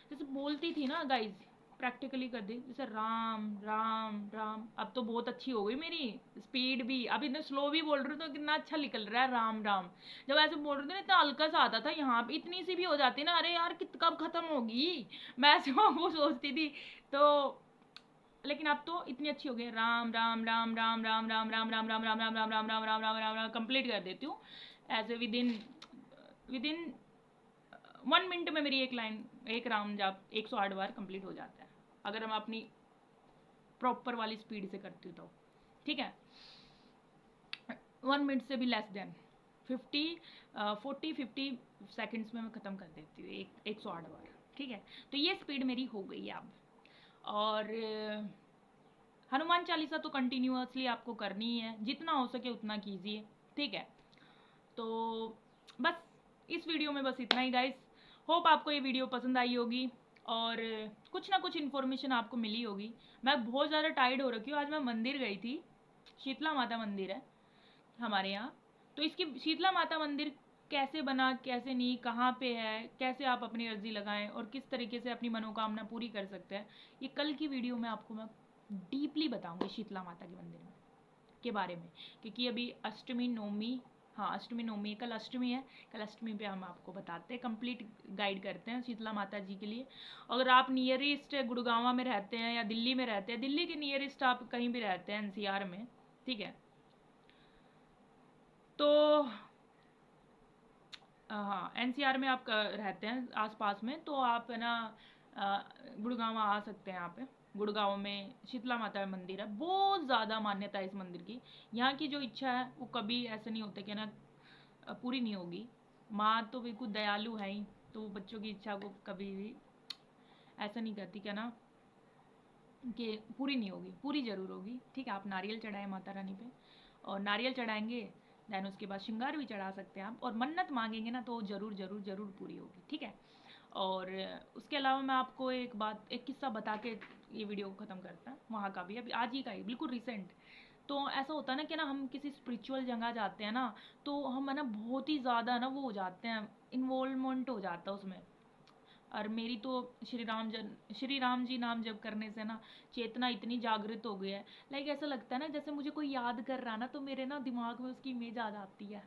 जैसे बोलती थी ना गाइज, प्रैक्टिकली कर दी, जैसे राम राम राम, अब तो बहुत अच्छी हो गई मेरी स्पीड भी, अब इतना स्लो भी बोल रही हूँ तो कितना अच्छा निकल रहा है राम राम। जब ऐसे बोल रही थी ना इतना हल्का सा आता था, यहाँ पे इतनी सी भी हो जाती ना, अरे यार कब खत्म होगी, मैं ऐसे वो सोचती थी। तो लेकिन अब तो इतनी अच्छी हो गई, राम राम राम राम राम राम राम राम राम राम राम राम राम राम राम राम राम राम कंप्लीट कर देती हूँ ऐसे विदिन विदिन 1 मिनट में मेरी एक लाइन, एक राउंड जाप 108 बार कंप्लीट हो जाता है, अगर हम अपनी प्रॉपर वाली स्पीड से करती हूँ तो, ठीक है। 1 मिनट से भी लेस देन 40-50 सेकेंड्स में मैं ख़त्म कर देती हूँ 108 बार, ठीक है। तो ये स्पीड मेरी हो गई है अब। और हनुमान चालीसा तो कंटिन्यूअसली आपको करनी ही है, जितना हो सके उतना कीजिए, ठीक है। तो बस इस वीडियो में बस इतना ही गाइस, होप आपको ये वीडियो पसंद आई होगी और कुछ ना कुछ इन्फॉर्मेशन आपको मिली होगी। मैं बहुत ज़्यादा टायर्ड हो रखी हूँ, आज मैं मंदिर गई थी, शीतला माता मंदिर है हमारे यहाँ, तो इसकी शीतला माता मंदिर कैसे बना, कैसे नहीं, कहाँ पे है, कैसे आप अपनी अर्जी लगाएं और किस तरीके से अपनी मनोकामना पूरी कर सकते हैं, ये कल की वीडियो में आपको मैं डीपली बताऊंगी शीतला माता के मंदिर में के बारे में, क्योंकि अभी अष्टमी नवमी, हाँ अष्टमी नवमी, कल अष्टमी है, कल अष्टमी पे हम आपको बताते हैं, कंप्लीट गाइड करते हैं शीतला माता जी के लिए। अगर आप नियरेस्ट गुड़गांव में रहते हैं या दिल्ली में रहते हैं, दिल्ली के नियरेस्ट आप कहीं भी रहते हैं एनसीआर में, ठीक है, तो हाँ एनसीआर में आप रहते हैं आसपास में, तो आप है ना गुड़गांव आ सकते हैं यहाँ पे, गुड़गांव में शीतला माता मंदिर है, बहुत ज़्यादा मान्यता है इस मंदिर की। यहाँ की जो इच्छा है वो कभी ऐसे नहीं होते कि ना पूरी नहीं होगी। माँ तो बिल्कुल दयालु है ही, तो वो बच्चों की इच्छा को कभी भी ऐसा नहीं करती क्या ना कि पूरी नहीं होगी, पूरी ज़रूर होगी। ठीक है, आप नारियल चढ़ाएं माता रानी पे, और नारियल चढ़ाएंगे देन उसके बाद श्रृंगार भी चढ़ा सकते हैं आप, और मन्नत मांगेंगे ना तो ज़रूर ज़रूर ज़रूर पूरी होगी। ठीक है, और उसके अलावा मैं आपको एक किस्सा बता के ये वीडियो को ख़त्म करता है। वहाँ का भी अभी आज ही का ही बिल्कुल रिसेंट। तो ऐसा होता है ना कि ना हम किसी स्पिरिचुअल जगह जाते हैं ना, तो हम है ना बहुत ही ज़्यादा ना वो हो जाते हैं, इन्वॉल्वमेंट हो जाता है उसमें। और मेरी तो श्री राम जी नाम जप करने से ना चेतना इतनी जागृत हो गई है। लाइक ऐसा लगता है ना जैसे मुझे कोई याद कर रहा ना, तो मेरे ना दिमाग में उसकी इमेज आ जाती है,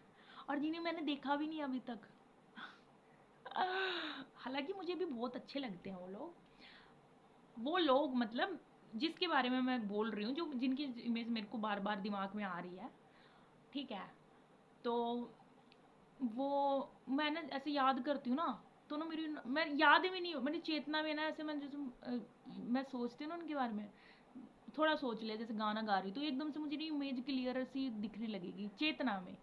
और जिन्हें मैंने देखा भी नहीं अभी तक। हालांकि मुझे भी बहुत अच्छे लगते हैं वो लोग मतलब जिसके बारे में मैं बोल रही हूँ, जो जिनकी इमेज मेरे को बार बार दिमाग में आ रही है। ठीक है, तो वो मैं ना ऐसे याद करती हूँ ना, तो ना मैं याद भी नहीं हो, मेरी चेतना में ना ऐसे मैं जैसे मैं सोचती हूँ ना उनके बारे में, थोड़ा सोच लिया जैसे गाना गा रही हूँ, तो एकदम से मुझे नहीं इमेज क्लियर सी दिखने लगेगी चेतना में।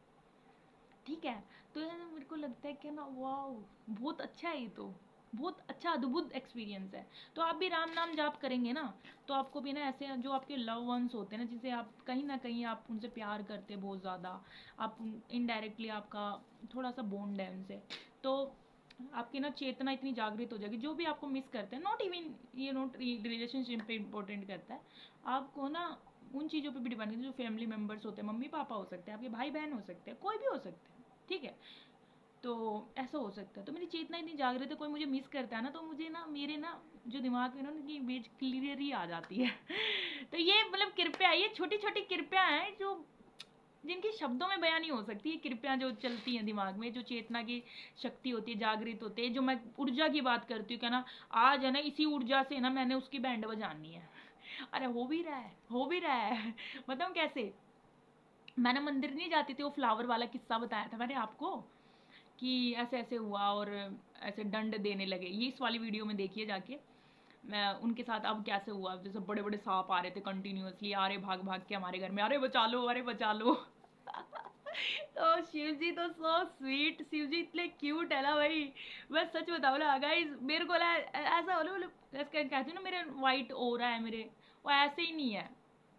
ठीक है, तो यार मेरे को लगता है कि ना वाह, बहुत अच्छा है ये तो, बहुत अच्छा अद्भुत एक्सपीरियंस है। तो आप भी राम नाम जाप करेंगे ना, तो आपको भी ना ऐसे जो आपके लव वंस होते हैं ना, जिसे आप कहीं ना कहीं आप उनसे प्यार करते हैं बहुत ज़्यादा, आप इनडायरेक्टली आपका थोड़ा सा बॉन्ड है उनसे, तो आपकी ना चेतना इतनी जागृत हो जाएगी, जो भी आपको मिस करते हैं, नॉट इवन ये नॉट रिलेशनशिप पे इम्पोर्टेंट करता है, आपको ना उन चीज़ों पे भी डिपेंड करता है। जो फैमिली मेम्बर्स होते हैं, मम्मी पापा हो सकते हैं, आपके भाई बहन हो सकते हैं, कोई भी हो सकते हैं। ठीक है, तो ऐसा हो सकता है। तो मेरी चेतना इतनी जागृत है, कोई मुझे मिस करता है ना, तो मुझे ना मेरे ना जो दिमाग में ना उनकी इमेज क्लियर ही आ जाती है। तो ये मतलब कृपया, ये छोटी छोटी कृपया हैं जो जिनकी शब्दों में बयां नहीं हो सकती। ये कृपया जो चलती हैं दिमाग में, जो चेतना की शक्ति होती है, जागृत होती है, जो मैं ऊर्जा की बात करती हूँ क्या ना, आज है ना इसी ऊर्जा से ना मैंने उसकी बैंड बजानी है। अरे हो भी रहा है, हो भी रहा है। बताऊँ कैसे, मैं ना मंदिर नहीं जाती थी, वो फ्लावर वाला किस्सा बताया था मैंने आपको कि ऐसे ऐसे हुआ और ऐसे दंड देने लगे, ये इस वाली वीडियो में देखिए जाके। मैं उनके साथ अब कैसे हुआ, जैसे बड़े बड़े सांप आ रहे थे कंटिन्यूअसली, आ रहे भाग भाग के हमारे घर में, अरे बचा लो अरे बचा लो। तो शिव जी तो सो स्वीट, शिव जी इतने क्यूट है ना भाई। मैं सच बताऊँ ना गाइस, मेरे को ना ऐसा हो ना, कहती हूँ ना मेरे वाइट ओरा है मेरे, वो ऐसे ही नहीं है।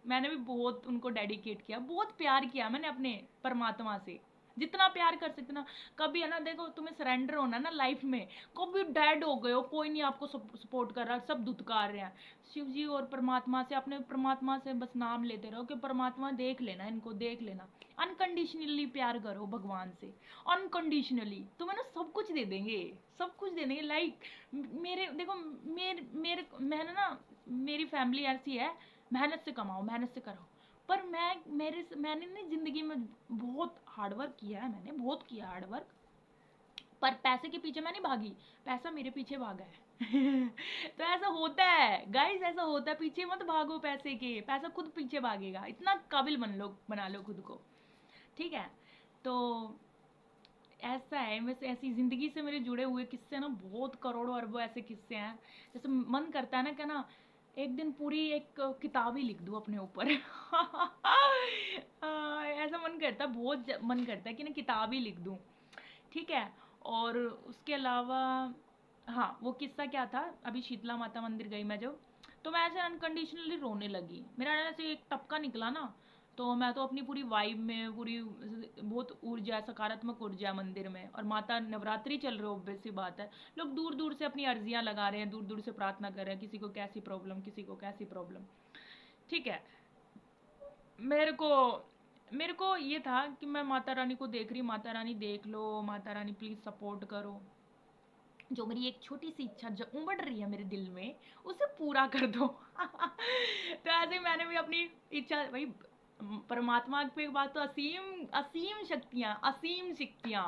मैंने भी बहुत उनको डेडिकेट किया, बहुत प्यार किया मैंने अपने परमात्मा से, जितना प्यार कर सकते ना। कभी है ना देखो, तुम्हें सरेंडर होना ना लाइफ में, कभी डेड हो गए हो, कोई नहीं आपको सपोर्ट कर रहा, सब धुतकार रहे हैं, शिव जी और परमात्मा से, अपने परमात्मा से बस नाम लेते रहो कि परमात्मा देख लेना, इनको देख लेना। अनकंडीशनली प्यार करो भगवान से, अनकंडीशनली तुम्हें ना सब कुछ दे देंगे, सब कुछ दे देंगे। लाइक मेरे देखो, मेरे मेरे मैंने ना, मेरी फैमिली ऐसी है, मेहनत से कमाओ मेहनत से करो, पर मैंने ना ज़िंदगी में बहुत हार्ड वर्क किया है, मैंने बहुत किया हार्ड वर्क, पर पैसे के पीछे मैं नहीं भागी, पैसा मेरे पीछे भागा है। तो ऐसा होता है गाइस, ऐसा होता है, पीछे मत भागो पैसे के, पैसा खुद पीछे भागेगा, इतना काबिल बना लो खुद को। ठीक है, तो ऐसा है। वैसे ऐसी ज़िंदगी से मेरे जुड़े हुए किस्से ना बहुत करोड़ों अरबों ऐसे किस्से हैं, जैसे मन करता है ना कि ना एक दिन पूरी एक किताब ही लिख दूँ अपने ऊपर। ऐसा मन करता है, बहुत मन करता है कि ना किताब ही लिख दूँ। ठीक है, और उसके अलावा हाँ, वो किस्सा क्या था, अभी शीतला माता मंदिर गई मैं जब, तो मैं ऐसे अनकंडीशनली रोने लगी, मेरा ऐसे एक टपका निकला ना, तो मैं तो अपनी पूरी वाइब में, पूरी बहुत ऊर्जा, सकारात्मक ऊर्जा है मंदिर में, और माता नवरात्रि चल रही है, ऑब्वियस सी बात है, लोग दूर दूर से अपनी अर्जियां लगा रहे हैं, दूर दूर से प्रार्थना कर रहे हैं, किसी को कैसी प्रॉब्लम, किसी को कैसी प्रॉब्लम। ठीक है, मेरे को मेरे को ये था कि मैं माता रानी को देख रही, माता रानी देख लो, माता रानी प्लीज़ सपोर्ट करो, जो मेरी एक छोटी सी इच्छा जो उमड़ रही है मेरे दिल में, उसे पूरा कर दो। तो ऐसे ही मैंने भी अपनी इच्छा भाई, परमात्मा पे बात तो असीम असीम शक्तियाँ, असीम शक्तियाँ।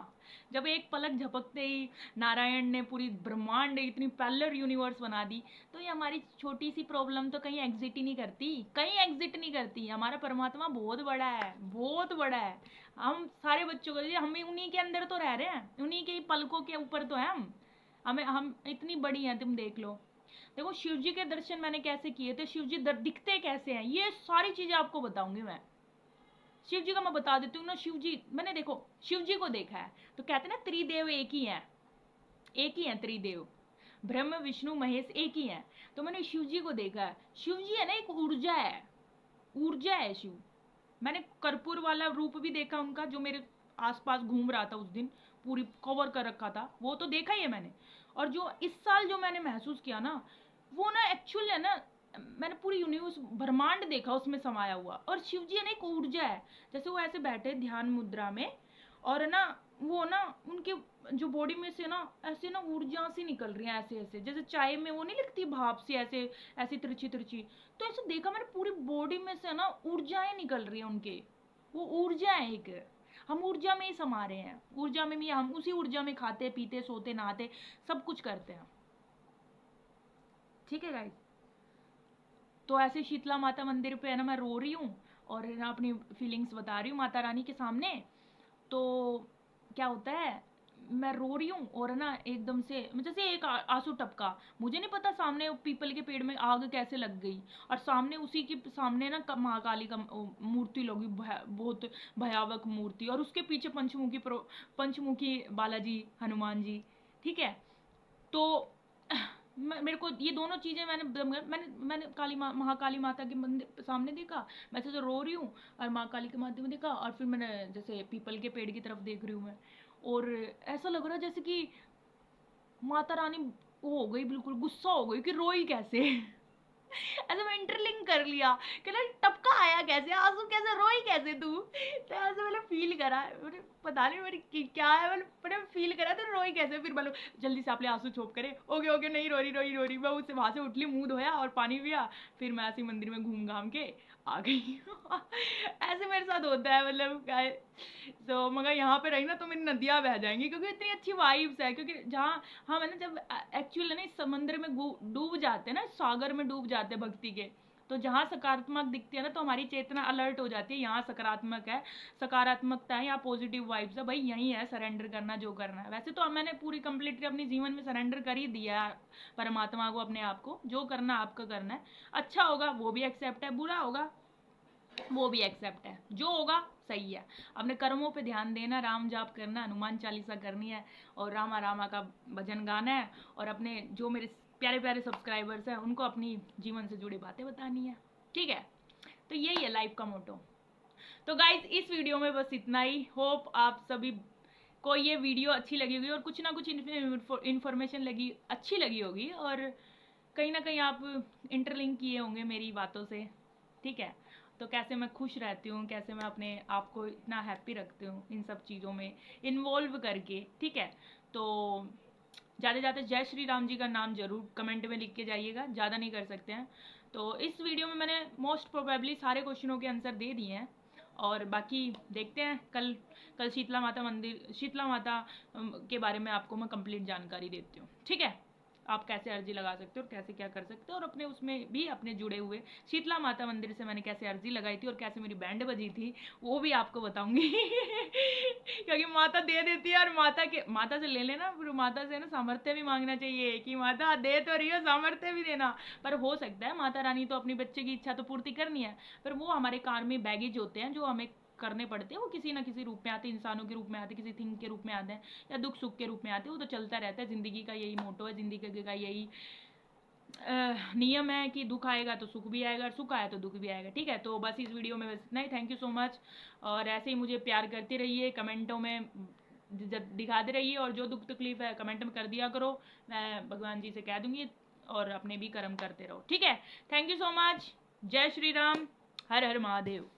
जब एक पलक झपकते ही नारायण ने पूरी ब्रह्मांड इतनी पैरेलल यूनिवर्स बना दी, तो ये हमारी छोटी सी प्रॉब्लम तो कहीं एग्जिट ही नहीं करती, कहीं एग्जिट नहीं करती। हमारा परमात्मा बहुत बड़ा है, बहुत बड़ा है। हम सारे बच्चों को, हम उन्हीं के अंदर तो रह रहे हैं, उन्हीं के ही पलकों के ऊपर तो है हम इतनी बड़ी हैं, तुम देख लो। देखो शिव जी के दर्शन मैंने कैसे किए थे, शिव जी दिखते कैसे हैं, ये सारी चीजें आपको बताऊंगी मैं। शिव जी का मैं बता देती हूँ ना, शिव जी मैंने देखो शिव जी को देखा है तो कहते हैं ना त्रिदेव एक ही हैं, एक ही हैं त्रिदेव, ब्रह्म विष्णु महेश एक ही हैं। तो मैंने शिव जी को देखा है, शिव जी है ना एक ऊर्जा है, ऊर्जा है शिव। मैंने कर्पूर वाला रूप भी देखा उनका, जो मेरे आसपास घूम रहा था उस दिन, पूरी कवर कर रखा था, वो तो देखा ही है मैंने। और जो इस साल जो मैंने महसूस किया ना, वो ना एक्चुअल है ना, मैंने पूरी यूनिवर्स ब्रह्मांड देखा उसमें समाया हुआ। और शिव जी है ना एक ऊर्जा है, जैसे वो ऐसे बैठे ध्यान मुद्रा में, और ना वो ना उनके जो बॉडी में से ना ऐसे ना ऊर्जा सी निकल रही है, ऐसे ऐसे जैसे चाय में वो नहीं लगती भाप सी, ऐसे ऐसी तिरछी तिरछी। तो ऐसे देखा मैंने पूरी बॉडी में से ना ऊर्जाएं निकल रही है उनके, वो ऊर्जा है एक। हम ऊर्जा में ही समा रहे हैं, ऊर्जा में भी, हम उसी ऊर्जा में खाते पीते सोते नहाते सब कुछ करते हैं। ठीक है गाइस, तो ऐसे शीतला माता मंदिर पे है ना मैं रो रही हूँ और है ना अपनी फीलिंग्स बता रही हूँ माता रानी के सामने। तो क्या होता है, मैं रो रही हूँ और ना एकदम से जैसे एक आंसू टपका, मुझे नहीं पता सामने पीपल के पेड़ में आग कैसे लग गई, और सामने उसी के सामने ना महाकाली का मूर्ति लगी, बहुत भयावक मूर्ति, और उसके पीछे पंचमुखी पंचमुखी बालाजी हनुमान जी। ठीक है, तो मेरे को ये दोनों चीजें मैंने महाकाली माता के मंदिर सामने देखा, मैं तो रो रही हूँ, और महाकाली के मंदिर में देखा, और फिर मैंने जैसे पीपल के पेड़ की तरफ देख रही हूँ मैं, और ऐसा लग रहा जैसे कि माता रानी वो हो गई, बिल्कुल गुस्सा हो गई कि रोई कैसे। ऐसे मैं इंटरलिंक कर लिया कि ना टपका आया कैसे, आंसू कैसे, रोई कैसे तू। तो ऐसे मैंने फील करा, मैंने पता नहीं मेरी क्या है, मैंने फील करा तो रोई कैसे। फिर बोलो जल्दी से अपने आंसू छोप करे, ओके ओके नहीं रो रही। मैं उससे वहां से उठली, मुंह धोया और पानी पिया, फिर मैं ऐसे मंदिर में घूम घाम के आ गई। ऐसे मेरे साथ होता है, मतलब तो मगर यहाँ पे रही ना तो मेरी नदियाँ बह जाएंगी, क्योंकि इतनी अच्छी वाइब्स है। क्योंकि जहाँ हम है ना जब एक्चुअल है ना इस समंदर में डूब जाते हैं ना, सागर में डूब जाते हैं भक्ति के, तो जहाँ सकारात्मक दिखती है ना तो हमारी चेतना अलर्ट हो जाती है, यहाँ सकारात्मक है, सकारात्मकता है, यहाँ पॉजिटिव वाइब्स है, भाई यही है सरेंडर करना जो करना है। वैसे तो मैंने पूरी कंप्लीटली अपनी जीवन में सरेंडर कर ही दिया परमात्मा को, अपने आप को, जो करना आपका करना है, अच्छा होगा वो भी एक्सेप्ट है, बुरा होगा वो भी एक्सेप्ट है, जो होगा सही है। अपने कर्मों पे ध्यान देना, राम जाप करना, हनुमान चालीसा करनी है, और रामा रामा का भजन गाना है, और अपने जो मेरे प्यारे प्यारे सब्सक्राइबर्स हैं उनको अपनी जीवन से जुड़ी बातें बतानी है। ठीक है, तो यही है लाइफ का मोटो। तो गाइज इस वीडियो में बस इतना ही। होप आप सभी को ये वीडियो अच्छी लगी होगी, और कुछ ना कुछ इन्फॉर्मेशन लगी अच्छी लगी होगी, और कहीं ना कहीं आप इंटरलिंक किए होंगे मेरी बातों से। ठीक है, तो कैसे मैं खुश रहती हूँ, कैसे मैं अपने आप को इतना हैप्पी रखती हूँ इन सब चीज़ों में इन्वॉल्व करके। ठीक है, तो ज़्यादा ज़्यादा जय श्री राम जी का नाम जरूर कमेंट में लिख के जाइएगा, ज़्यादा नहीं कर सकते हैं। तो इस वीडियो में मैंने मोस्ट प्रोबेबली सारे क्वेश्चनों के आंसर दे दिए हैं, और बाकी देखते हैं कल कल शीतला माता के बारे में आपको मैं कंप्लीट जानकारी देती हूँ। ठीक है, आप कैसे अर्जी लगा सकते हो और कैसे क्या कर सकते हो, और अपने उसमें भी अपने जुड़े हुए शीतला माता मंदिर से मैंने कैसे अर्जी लगाई थी और कैसे मेरी बैंड बजी थी वो भी आपको बताऊंगी। क्योंकि माता दे देती है, और माता से ले लेना, फिर माता से ना सामर्थ्य भी मांगना चाहिए कि माता दे तो रही हो, सामर्थ्य भी देना। पर हो सकता है माता रानी तो अपनी बच्चे की इच्छा तो पूर्ति करनी है, पर वो हमारे कार्मिक बैगेज होते हैं जो हमें करने पड़ते हैं, वो किसी ना किसी रूप में आते हैं, इंसानों के रूप में आते हैं, किसी थिंग के रूप में आते हैं, या दुख सुख के रूप में आते हैं। वो तो चलता रहता है, जिंदगी का यही मोटो है, जिंदगी का यही नियम है कि दुख आएगा तो सुख भी आएगा, और सुख आया तो दुख भी आएगा। ठीक है, तो बस इस वीडियो में बस इतना ही। थैंक यू सो मच, और ऐसे ही मुझे प्यार करते रहिए, कमेंटों में दिखाते रहिए, और जो दुख तकलीफ है कमेंट में कर दिया करो, मैं भगवान जी से कह दूंगी, और अपने भी कर्म करते रहो। ठीक है, थैंक यू सो मच, जय श्री राम, हर हर महादेव।